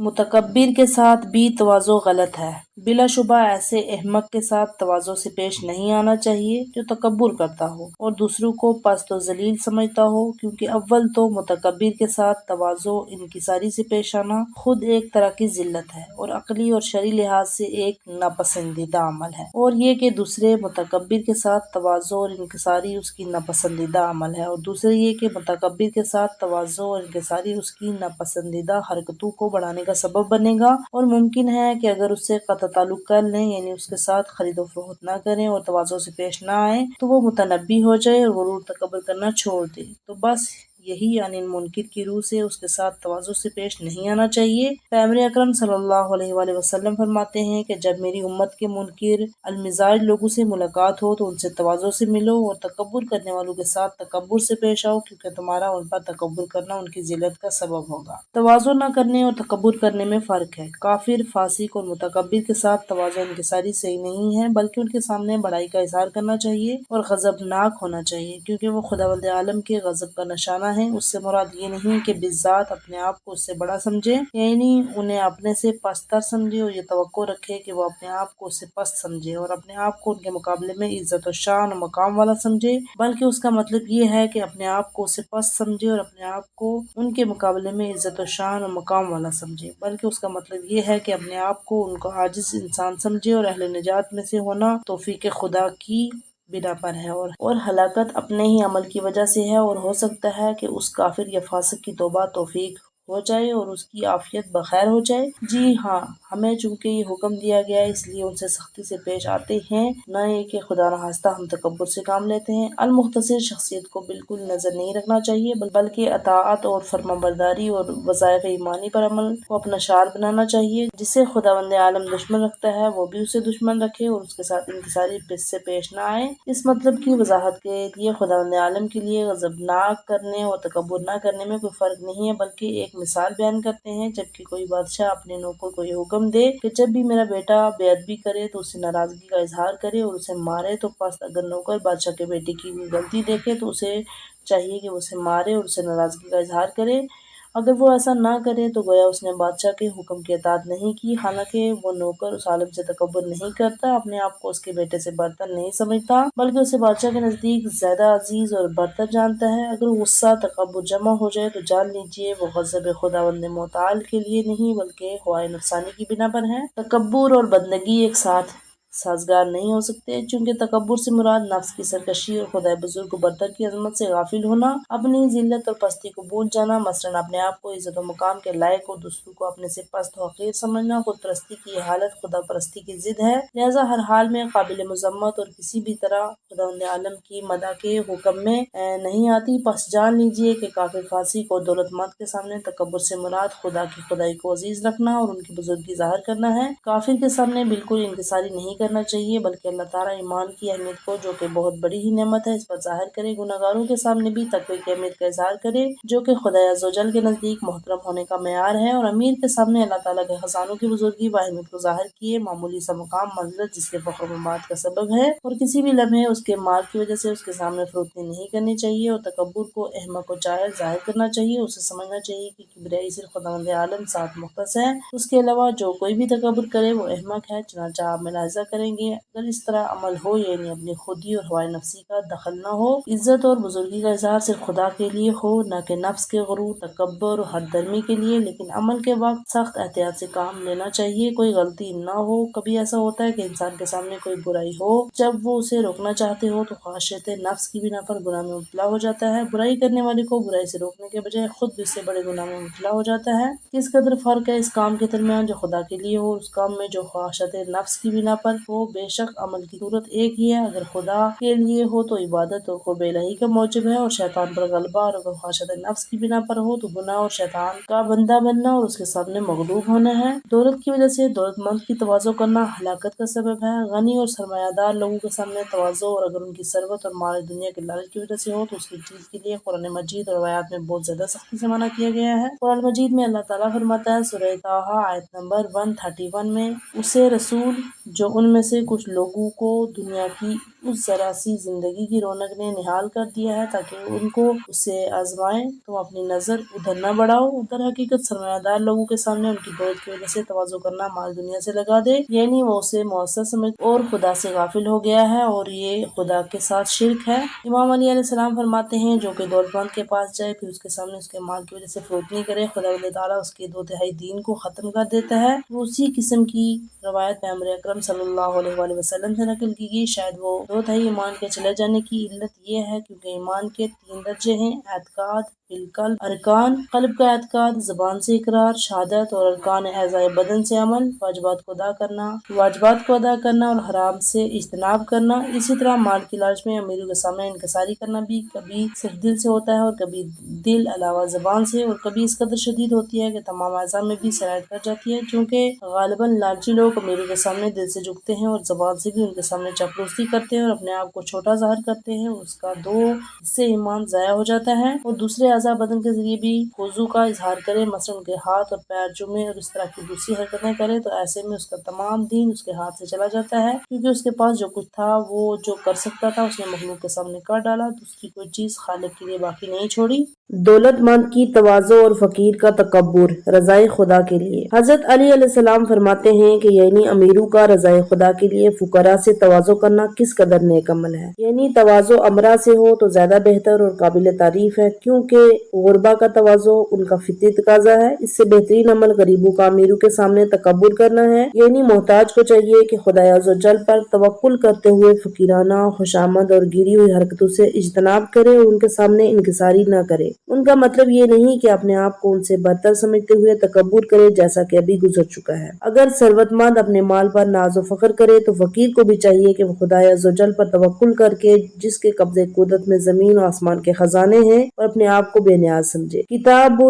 متکبر کے ساتھ بھی تواضع غلط ہے۔ بلا شبہ ایسے احمق کے ساتھ تواضع سے پیش نہیں آنا چاہیے جو تکبر کرتا ہو اور دوسروں کو پست و ذلیل سمجھتا ہو، کیونکہ اول تو متکبر کے ساتھ تواضع انکساری سے پیش آنا خود ایک طرح کی ذلت ہے اور عقلی اور شرعی لحاظ سے ایک ناپسندیدہ عمل ہے، اور یہ کہ دوسرے متکبر کے ساتھ تواضع اور انکساری اس کی ناپسندیدہ عمل ہے، اور دوسرے یہ کہ متکبر کے ساتھ تواضع اور انکساری اس کی ناپسندیدہ حرکتوں کو بڑھانے کا سبب بنے گا، اور ممکن ہے کہ اگر اس سے قطع تعلق کر لیں، یعنی اس کے ساتھ خرید و فروخت نہ کریں اور تواضع سے پیش نہ آئیں، تو وہ متنبی ہو جائے اور غرور تکبر کرنا چھوڑ دے۔ تو بس یہی عن المنکر کی روح سے اس کے ساتھ تواضع سے پیش نہیں آنا چاہیے۔ پیغمبر اکرم صلی اللہ علیہ وآلہ وسلم فرماتے ہیں کہ جب میری امت کے منکر المزاج لوگوں سے ملاقات ہو تو ان سے تواضع سے ملو اور تکبر کرنے والوں کے ساتھ تکبر سے پیش آؤ، کیونکہ تمہارا ان پر تکبر کرنا ان کی ذلت کا سبب ہوگا۔ تواضع نہ کرنے اور تکبر کرنے میں فرق ہے۔ کافر، فاسق اور متکبر کے ساتھ تواضع انکساری صحیح نہیں ہے، بلکہ ان کے سامنے بڑائی کا اظہار کرنا چاہیے اور غضبناک ہونا چاہیے، کیونکہ وہ خداوند عالم کے غضب کا نشانہ ہیں۔ اس سے مراد یہ نہیں کہ بالذات اپنے آپ کو اس سے بڑا سمجھے، یعنی انہیں اپنے سے پست تر سمجھے اور یہ توقع رکھے کہ وہ اپنے آپ کو اس سے پست سمجھے اور اپنے آپ کو ان کے مقابلے میں عزت و شان و مقام والا سمجھے، بلکہ اس کا مطلب یہ ہے کہ اپنے آپ کو اس سے پست سمجھے اور اپنے آپ کو ان کے مقابلے میں عزت و شان و مقام والا سمجھے، بلکہ اس کا مطلب یہ ہے کہ اپنے آپ کو ان کا عاجز انسان سمجھے اور اہل نجات میں سے ہونا توفیق خدا کی بنا پر ہے اور ہلاکت اپنے ہی عمل کی وجہ سے ہے، اور ہو سکتا ہے کہ اس کافر یا فاسق کی توبہ توفیق ہو جائے اور اس کی عافیت بخیر ہو جائے۔ جی ہاں، ہمیں چونکہ یہ حکم دیا گیا ہے اس لیے ان سے سختی سے پیش آتے ہیں، نہ یہ کہ خدا نخواستہ ہم تکبر سے کام لیتے ہیں۔ المختصر شخصیت کو بالکل نظر نہیں رکھنا چاہیے، بلکہ اطاعت اور فرمانبرداری اور وظائف ایمانی پر عمل کو اپنا شعار بنانا چاہیے۔ جسے خداوند عالم دشمن رکھتا ہے وہ بھی اسے دشمن رکھے اور اس کے ساتھ انکساری سے پیش نہ آئے۔ اس مطلب کی وضاحت کے لیے خداوند عالم کے لیے غضبناک کرنے اور تکبر نہ کرنے میں کوئی فرق نہیں ہے، بلکہ ایک مثال بیان کرتے ہیں۔ جبکہ کوئی بادشاہ اپنے نوکر کو یہ حکم دے کہ جب بھی میرا بیٹا بے ادبی کرے تو اس سے ناراضگی کا اظہار کرے اور اسے مارے، تو پس اگر نوکر بادشاہ کے بیٹے کی کوئی غلطی دیکھے تو اسے چاہیے کہ وہ اسے مارے اور اسے ناراضگی کا اظہار کرے۔ اگر وہ ایسا نہ کرے تو گویا اس نے بادشاہ کے حکم کی اطاعت نہیں کی، حالانکہ وہ نوکر اس عالم سے تکبر نہیں کرتا، اپنے آپ کو اس کے بیٹے سے برتر نہیں سمجھتا، بلکہ اسے بادشاہ کے نزدیک زیادہ عزیز اور برتر جانتا ہے۔ اگر غصہ تکبر جمع ہو جائے تو جان لیجیے وہ غضب خداوند متعال کے لیے نہیں بلکہ ہوائے نفسانی کی بنا پر ہے۔ تکبر اور بندگی ایک ساتھ سازگار نہیں ہو سکتے، چونکہ تکبر سے مراد نفس کی سرکشی اور خدائے بزرگ و برتر کی عظمت سے غافل ہونا، اپنی ذلت اور پستی کو بھول جانا، مثلاً اپنے آپ کو عزت و مقام کے لائق اور دوسروں کو اپنے سے پست و حقیر سمجھنا۔ خود پرستی کی یہ حالت خدا پرستی کی ضد ہے، لہذا ہر حال میں قابل مذمت اور کسی بھی طرح خداوند عالم کی مدح کے حکم میں نہیں آتی۔ پس جان لیجیے کہ کافر، فاسق اور دولت مند کے سامنے تکبر سے مراد خدا کی خدائی کو عزیز رکھنا اور ان کی بزرگی ظاہر کرنا ہے۔ کافر کے سامنے بالکل انکساری نہیں کرنا چاہیے، بلکہ اللہ تعالیٰ ایمان کی اہمیت کو، جو کہ بہت بڑی ہی نعمت ہے، اس پر ظاہر کرے۔ گنہگاروں کے سامنے بھی تقوی کی اہمیت کا اظہار کرے، جو کہ خدا عز و جل کے نزدیک محترم ہونے کا معیار ہے، اور امیر کے سامنے اللہ تعالیٰ کے خزانوں کی بزرگی و اہمیت کو ظاہر کیے۔ معمولی سا مقام، منزلت جس کے فخر و ممات کا سبب ہے اور کسی بھی لمحے اس کے مال کی وجہ سے اس کے سامنے فروختی نہیں کرنی چاہیے، اور تکبر کو احمق و جاہل ظاہر کرنا چاہیے۔ اسے سمجھنا چاہیے کہ کبریائی صرف خداوند عالم ساتھ مختص ہے، اس کے علاوہ جو کوئی بھی تکبر کرے وہ احمق ہے۔ چنانچہ آپ ملاحظہ کریں گے اگر اس طرح عمل ہو، یعنی اپنی خودی اور ہوائے نفسی کا دخل نہ ہو، عزت اور بزرگی کا اظہار صرف خدا کے لیے ہو، نہ کہ نفس کے غرور، تکبر اور حد درمی کے لیے، لیکن عمل کے وقت سخت احتیاط سے کام لینا چاہیے، کوئی غلطی نہ ہو۔ کبھی ایسا ہوتا ہے کہ انسان کے سامنے کوئی برائی ہو، جب وہ اسے روکنا چاہتے ہو تو خواہشات نفس کی بنا پر گناہ میں مبتلا ہو جاتا ہے۔ برائی کرنے والے کو برائی سے روکنے کے بجائے خود بھی اس سے بڑے گناہ میں مبتلا ہو جاتا ہے۔ کس قدر فرق ہے اس کام کے درمیان جو خدا کے لیے ہو اور اس کام میں جو خواہشات نفس کی بنا پر ہو۔ بے شک عمل کی صورت ایک ہی ہے، اگر خدا کے لیے ہو تو عبادت اور قرب الہی کا موجب ہے اور شیطان پر غلبہ، اور اگر خواہشات نفس کی بنا پر ہو تو گناہ اور شیطان کا بندہ بننا اور اس کے سامنے مغلوب ہونا ہے۔ دولت کی وجہ سے دولت مند کی تواضع کرنا ہلاکت کا سبب ہے۔ غنی اور سرمایہ دار لوگوں کے سامنے تواضع، اور اگر ان کی ثروت اور مال دنیا کے لالچ کی وجہ سے ہو تو اس کی چیز کے لیے قرآن مجید اور روایات میں بہت زیادہ سختی سے منع کیا گیا ہے۔ قرآن مجید میں اللہ تعالیٰ فرماتا ہے، سورہ طٰہٰ آیت نمبر 131 میں، اسے رسول جو ان میں سے کچھ لوگوں کو دنیا کی اس ذرا سی زندگی کی رونق نے نہال کر دیا ہے تاکہ ان کو اس سے آزمائیں۔ تم اپنی نظر ادھر نہ بڑھاؤ۔ در حقیقت سرمایہ دار لوگوں کے سامنے ان کی دولت کی وجہ سے تواضع کرنا مال دنیا سے لگا دے، یعنی وہ اسے مؤثر سمجھ اور خدا سے غافل ہو گیا ہے، اور یہ خدا کے ساتھ شرک ہے۔ امام علی علیہ السلام فرماتے ہیں، جو کہ دولت مند کے پاس جائے پھر اس کے سامنے اس کے مال کی وجہ سے فروتنی کرے، خدا تعالیٰ اس کے 2/3 دین کو ختم کر دیتا ہے۔ اسی قسم کی روایت پیغمبر اکرم صلی اللہ علیہ وآلہ وسلم سے نقل کی گئی۔ شاید وہ 2/3 ایمان کے چلے جانے کی علت یہ ہے کیونکہ ایمان کے 3 درجے ہیں: اعتقاد بالقلب، ارکان قلب کا اعتقاد، زبان سے اقرار شہادت، اور ارکان اعضائے بدن سے عمل، واجبات کو ادا کرنا اور حرام سے اجتناب کرنا۔ اسی طرح مال کی لالچ میں امیروں کے سامنے انکساری کرنا بھی کبھی صرف دل سے ہوتا ہے اور کبھی دل علاوہ زبان سے، اور کبھی اس قدر شدید ہوتی ہے کہ تمام اعضاء میں بھی سرایت کر جاتی ہے، چونکہ غالباً لالچی لوگ امیروں کے سامنے دل سے جھکتے ہیں اور زبان سے بھی ان کے سامنے چاپلوسی کرتے ہیں اور اپنے آپ کو چھوٹا ظاہر کرتے ہیں، اس کا 2 حصے ایمان ضائع ہو جاتا ہے، اور دوسرے اعضاء بدن کے ذریعے بھی خضوع کا اظہار کرے، مثلا ان کے ہاتھ اور پیر چومے اور اس طرح کی دوسری حرکتیں کرے، تو ایسے میں اس کا تمام دین اس کے ہاتھ سے چلا جاتا ہے، کیونکہ اس کے پاس جو کچھ تھا وہ جو کر سکتا تھا اس نے مخلوق کے سامنے کر ڈالا، دوسری کوئی چیز خالق کے لیے باقی نہیں چھوڑی۔ دولت مند کی تواضع اور فقیر کا تکبر رضائے خدا کے لیے۔ حضرت علی علیہ السلام فرماتے ہیں کہ یعنی امیروں کا رضائے خدا کے لیے فقراء سے تواضع کرنا کس قدر نیک عمل ہے، یعنی تواضع امرا سے ہو تو زیادہ بہتر اور قابل تعریف ہے، کیونکہ غربا کا تواضع ان کا فطری تقاضا ہے۔ اس سے بہترین عمل غریبوں کا امیروں کے سامنے تکبر کرنا ہے، یعنی محتاج کو چاہیے کہ خدا عز و جل پر توکل کرتے ہوئے فقیرانہ خوشامد اور گری ہوئی حرکتوں سے اجتناب کرے اور ان کے سامنے انکساری نہ کرے۔ ان کا مطلب یہ نہیں کہ اپنے آپ کو ان سے برتر سمجھتے ہوئے تکبر کرے، جیسا کہ ابھی گزر چکا ہے۔ اگر ثروت مند اپنے مال پر ناز و فخر کرے تو فقیر کو بھی چاہیے کہ وہ خدا عز و جل پر توکل کر کے، جس کے قبضے قدرت میں زمین و آسمان کے خزانے ہیں، اور اپنے آپ کو بے نیاز سمجھے۔ کتاب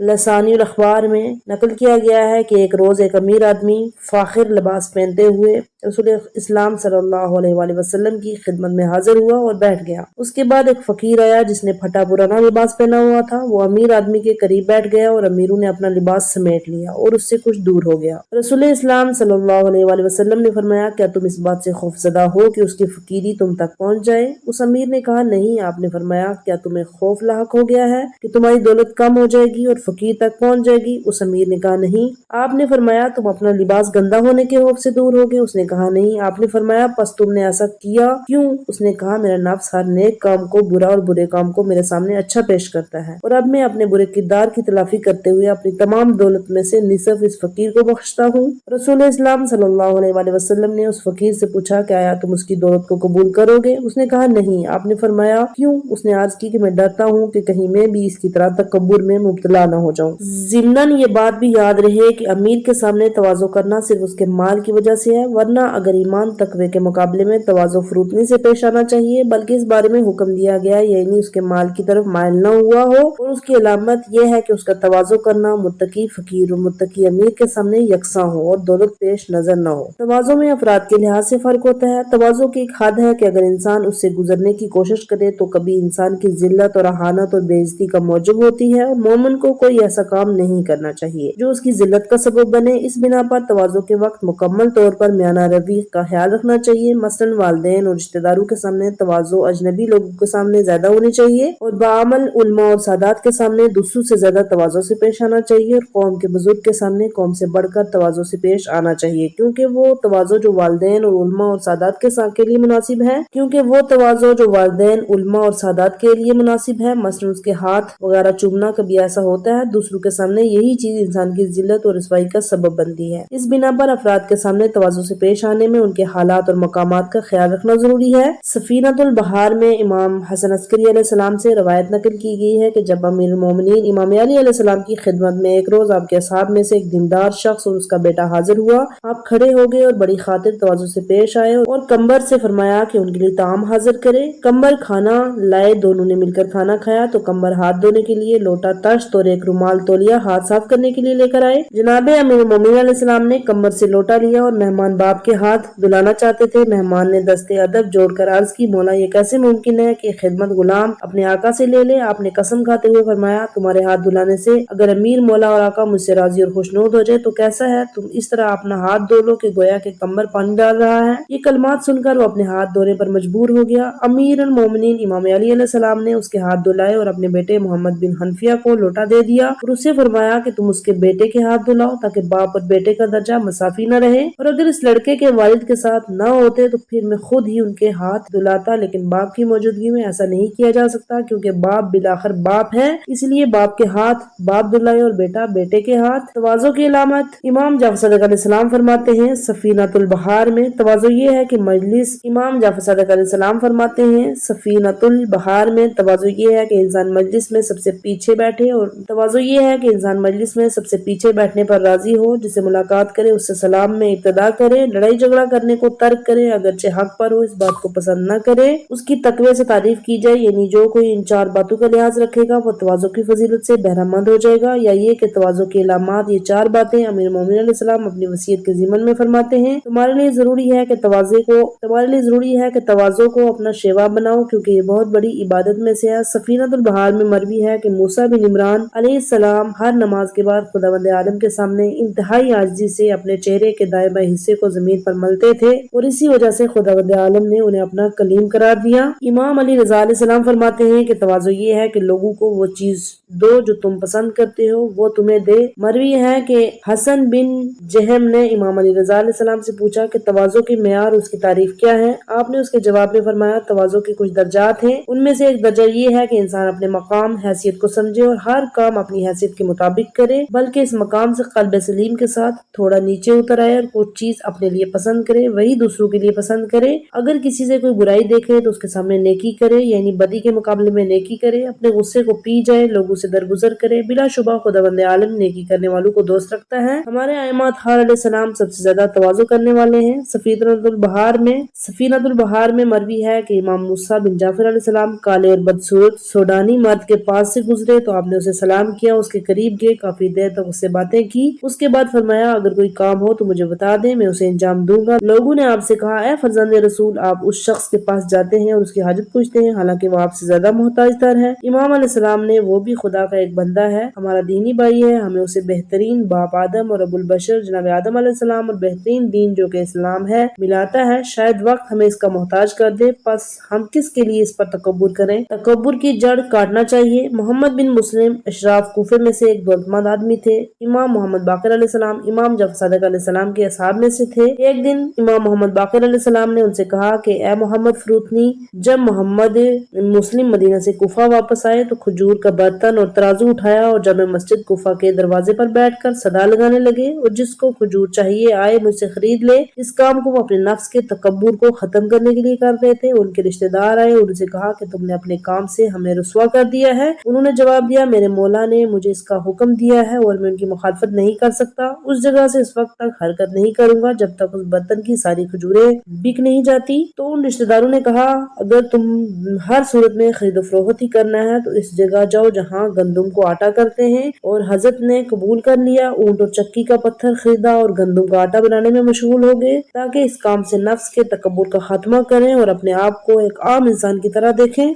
لسانی الاخبار میں نقل کیا گیا ہے کہ ایک روز ایک امیر آدمی فاخر لباس پہنتے ہوئے رسول اسلام صلی اللہ علیہ وآلہ وسلم کی خدمت میں حاضر ہوا اور بیٹھ گیا۔ اس کے بعد ایک فقیر آیا جس نے پھٹا پرانا لباس پہنا ہوا تھا۔ وہ امیر آدمی کے قریب بیٹھ گیا اور امیروں نے اپنا لباس سمیٹ لیا اور اس سے کچھ دور ہو گیا۔ رسول اسلام صلی اللہ علیہ وآلہ وسلم نے فرمایا، کیا تم اس بات سے خوف زدہ ہو کہ اس کی فقیری تم تک پہنچ جائے؟ اس امیر نے کہا نہیں۔ آپ نے فرمایا، کیا تمہیں خوف لاحق ہو گیا ہے کہ تمہاری دولت کم ہو جائے گی اور فقیر تک پہنچ جائے گی؟ اس امیر نے کہا نہیں۔ آپ نے فرمایا، تم اپنا لباس گندا ہونے کے خوف سے دور ہو گئے؟ اس نے کہا نہیں۔ آپ نے فرمایا، پس تم نے ایسا کیا کیوں؟ اس نے کہا، میرا نفس ہر نیک کام کو برا اور برے کام کو میرے سامنے اچھا پیش کرتا ہے، اور اب میں اپنے برے کردار کی تلافی کرتے ہوئے اپنی تمام دولت میں سے نصف اس فقیر کو بخشتا ہوں۔ رسول اسلام صلی اللہ علیہ وآلہ وسلم نے اس فقیر سے پوچھا کہ آیا تم اس کی دولت کو قبول کرو گے؟ اس نے کہا نہیں۔ آپ نے فرمایا کیوں؟ اس نے عرض کی کہ میں ڈرتا ہوں کہ کہیں میں بھی اس کی طرح تکبر میں مبتلا نہ ہو جاؤں۔ ضمناً یہ بات بھی یاد رہے کہ امیر کے سامنے تواضع کرنا صرف اس کے مال کی وجہ سے ہے، ورنہ اگر ایمان تقوی کے مقابلے میں تواضع فروتنی سے پیش آنا چاہیے، بلکہ اس بارے میں حکم دیا گیا یعنی اس کے مال کی طرف مائل نہ ہوا ہو، اور اس کی علامت یہ ہے کہ اس کا تواضع کرنا متقی فقیر اور متقی امیر کے سامنے یکساں ہو اور دولت پیش نظر نہ ہو۔ تواضع میں افراد کے لحاظ سے فرق ہوتا ہے۔ تواضع کی ایک حد ہے کہ اگر انسان اس سے گزرنے کی کوشش کرے تو کبھی انسان کی ذلت اور اہانت اور بے عزتی کا موجب ہوتی ہے، اور مومن کو کوئی ایسا کام نہیں کرنا چاہیے جو اس کی ذلت کا سبب بنے۔ اس بنا پر تواضع کے وقت مکمل طور پر میانہ روی کا خیال رکھنا چاہیے، مثلاً والدین اور رشتہ داروں کے سامنے تواضع اجنبی لوگوں کے سامنے زیادہ ہونی چاہیے، اور بعمل علماء اور سادات کے سامنے دوسروں سے زیادہ تواضع سے پیش آنا چاہیے، اور قوم کے بزرگ کے سامنے قوم سے بڑھ کر تواضع سے پیش آنا چاہیے، کیونکہ وہ تواضع جو والدین اور علماء اور سادات کے لیے مناسب ہے، مثلاً اس کے ہاتھ وغیرہ چومنا کبھی ایسا ہوتا ہے دوسروں کے سامنے یہی چیز انسان کی ذلت اور رسوائی کا سبب بنتی ہے۔ اس بنا پر افراد کے سامنے تواضع سے پیش آنے میں ان کے حالات اور مقامات کا خیال رکھنا ضروری ہے۔ سفینۃ البحار میں امام حسن عسکری علیہ السلام سے روایت نقل کی گئی ہے کہ جب امیر المومنین امام علی علیہ السلام کی خدمت میں ایک روز آپ کے اصحاب میں سے ایک دیندار شخص اور اس کا بیٹا حاضر ہوا، آپ کھڑے ہو گئے اور بڑی خاطر تواضع سے پیش آئے اور کمبر سے فرمایا کہ ان کے لیے طعام حاضر کرے۔ کمبر کھانا لائے، دونوں نے مل کر کھانا کھایا تو کمبر ہاتھ دھونے کے لیے لوٹا تشت اور ایک ایک رومال تولیہ ہاتھ صاف کرنے کے لیے لے کر آئے۔ جناب امیر المومنین علیہ السلام نے کمر سے لوٹا لیا اور مہمان باپ کے ہاتھ دلانا چاہتے تھے۔ مہمان نے دستے ادب جوڑ کر عرض کی، مولا یہ کیسے ممکن ہے کہ خدمت غلام اپنے آقا سے لے لے؟ آپ نے قسم کھاتے ہوئے فرمایا، تمہارے ہاتھ دلانے سے اگر امیر مولا اور آقا مجھ سے راضی اور خوشنود ہو جائے تو کیسا ہے؟ تم اس طرح اپنا ہاتھ دھو لو کہ گویا کہ کمر پانی ڈال رہا ہے۔ یہ کلمات سن کر وہ اپنے ہاتھ دھونے پر مجبور ہو گیا۔ امیر المومنین امام علی علیہ السلام نے اس کے ہاتھ دھلائے اور اپنے بیٹے محمد بن حنفیہ کو لوٹا دے دیا اور اسے فرمایا کہ تم اس کے بیٹے کے ہاتھ دھلاؤ تاکہ باپ اور بیٹے کا درجہ مساوی نہ رہے، اور اگر اس لڑکے کے والد کے ساتھ نہ ہوتے تو پھر میں خود ہی ان کے ہاتھ دھلاتا، لیکن باپ کی موجودگی میں ایسا نہیں کیا جا سکتا کیونکہ باپ بالآخر باپ ہے، اس لیے باپ کے ہاتھ باپ دھلائے اور بیٹا بیٹے کے ہاتھ۔ تواضع کی علامت امام جعفر صادق علیہ السلام فرماتے ہیں سفینۃ البحار میں تواضع یہ ہے کہ مجلس امام جعفر صادق علیہ السلام فرماتے ہیں سفینۃ البحار میں تواضع یہ ہے کہ انسان مجلس میں سب سے پیچھے بیٹھے، اور تواضع یہ ہے کہ انسان مجلس میں سب سے پیچھے بیٹھنے پر راضی ہو، جسے ملاقات کرے اس سے سلام میں ابتدا کرے، لڑائی جھگڑا کرنے کو ترک کرے، اگرچہ حق پر ہو اس بات کو پسند نہ کرے، اس کی تقوی سے تعریف کی جائے، یعنی جو کوئی ان چار باتوں کا لحاظ رکھے گا وہ تواضع کی فضیلت سے بہرہ مند ہو جائے گا۔ یا یہ کہ تواضع کی علامات یہ چار باتیں امیر المومنین علیہ السلام اپنی وصیت کے ضمن میں فرماتے ہیں، تمہارے لیے ضروری ہے کہ تواضع کو اپنا شیوا بناؤ کیونکہ یہ بہت بڑی عبادت میں سے ہے۔ سفینۃ البحار میں مروی ہے کہ موسیٰ بن عمران علیہ السلام ہر نماز کے بعد خداوند عالم کے سامنے انتہائی عاجزی سے اپنے چہرے کے دائیں بائیں حصے کو زمین پر ملتے تھے اور اسی وجہ سے خداوند عالم نے انہیں اپنا کلیم قرار دیا۔ امام علی رضا علیہ السلام فرماتے ہیں کہ تواضع یہ ہے کہ لوگوں کو وہ چیز دو جو تم پسند کرتے ہو وہ تمہیں دے۔ مروی ہے کہ حسن بن جہم نے امام علی رضا علیہ السلام سے پوچھا کہ تواضع کی معیار اس کی تعریف کیا ہے؟ آپ نے اس کے جواب میں فرمایا تواضع کے کچھ درجات ہیں، ان میں سے ایک درجہ یہ ہے کہ انسان اپنے مقام حیثیت کو سمجھے اور ہر کام اپنی حیثیت کے مطابق کرے، بلکہ اس مقام سے قلب سلیم کے ساتھ تھوڑا نیچے اتر آئے اور کچھ چیز اپنے لیے پسند کرے وہی دوسروں کے لیے پسند کرے، اگر کسی سے کوئی برائی دیکھے تو اس کے سامنے نیکی کرے، یعنی بدی کے مقابلے میں نیکی کرے، اپنے غصے کو پی جائے، لوگوں سے درگزر کرے۔ بلا شبہ خداوند عالم نیکی کرنے والوں کو دوست رکھتا ہے۔ ہمارے ائمہ اطہار علیہ السلام سب سے زیادہ تواضع کرنے والے ہیں۔ سفینۃ البحار میں مروی ہے کہ امام موسیٰ بن جعفر علیہ السلام کالے اور بدصورت سوڈانی مرد کے پاس سے گزرے تو آپ نے اسے سلام کیا، اس کے قریب گئے، کافی دیر تک اس سے باتیں کی، اس کے بعد فرمایا اگر کوئی کام ہو تو مجھے بتا دیں، میں اسے انجام دوں گا۔ لوگوں نے آپ سے کہا اے فرزند رسول، آپ اس شخص کے پاس جاتے ہیں اور اس کی حاجت پوچھتے ہیں حالانکہ وہ آپ سے زیادہ محتاج تر ہے۔ امام علیہ السلام نے وہ بھی خدا کا ایک بندہ ہے، ہمارا دینی بھائی ہے، ہمیں اسے بہترین باپ آدم اور ابو البشر جناب آدم علیہ السلام اور بہترین دین جو کہ اسلام ہے ملاتا ہے، شاید وقت ہمیں اس کا محتاج کر دے، پس ہم کس کے لیے اس پر تکبر کریں؟ تکبر کی جڑ کاٹنا چاہیے۔ محمد بن مسلم اشراف کوفے میں سے ایک دولت مند آدمی تھے۔ امام محمد باقر علیہ السلام امام جعفر صادق علیہ السلام کے اصحاب میں سے تھے۔ ایک دن امام محمد باقر علیہ السلام نے ان سے کہا کہ اے محمد فروتنی، جب محمد مسلم مدینہ سے کوفہ واپس آئے تو کھجور کا برتن اور ترازو اٹھایا اور جامع مسجد کوفہ کے دروازے پر بیٹھ کر صدا لگانے لگے اور جس کو کھجور چاہیے آئے مجھ سے خرید لے۔ اس کام کو وہ اپنے نفس کے تکبر کو ختم کرنے کے لیے کر رہے تھے۔ ان کے رشتہ دار آئے اور ان سے کہا کہ تم نے اپنے کام سے ہمیں رسوا کر دیا ہے۔ انہوں نے جواب دیا میرے مولا نے مجھے اس کا حکم دیا ہے اور میں ان کی مخالفت نہیں کر سکتا، اس جگہ سے اس وقت تک حرکت نہیں کروں گا جب تک اس برتن کی ساری کھجوریں بک نہیں جاتی۔ تو ان رشتہ داروں نے کہا اگر تم ہر صورت میں خرید و فروخت ہی کرنا ہے تو اس جگہ جاؤ جہاں گندم کو آٹا کرتے ہیں، اور حضرت نے قبول کر لیا، اونٹ اور چکی کا پتھر خریدا اور گندم کا آٹا بنانے میں مشغول ہو گئے تاکہ اس کام سے نفس کے تکبر کا خاتمہ کریں اور اپنے آپ کو ایک عام انسان کی طرح دیکھیں۔